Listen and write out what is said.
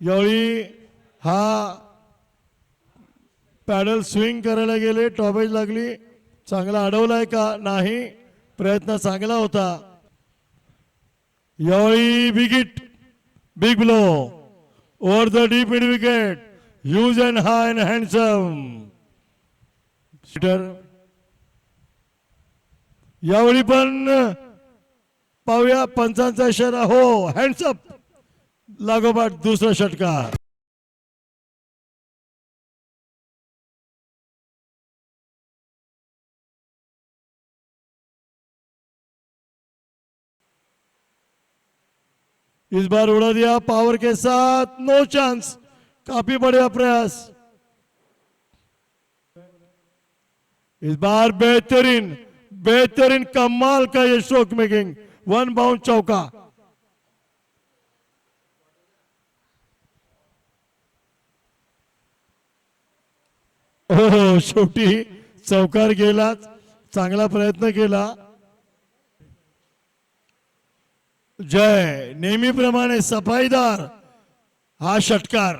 यावेळी हा paddle swing करायला गेले, टॉपेज लागली, चांगला अडवलाय का नाही, प्रयत्न चांगला होता. यावेळी big hit, big blow over the deep mid wicket, huge and high and handsome shooter. यावेळी पण पाहूया पंचांचा इशारा, हो हँड्सअप, लागोपाठ दुसरा षटकार. इस बार उड़ा दिया पावर के साथ, नो चांस, काफी बढ़िया प्रयास. इस बार बेहतरीन बेहतरीन कमाल का ये स्ट्रोक मेकिंग, वन बाउंड चौका. हो शेवटी चौकार गेला, चांगला प्रयत्न केला. जय नेहमीप्रमाणे सफाईदार हा षटकार.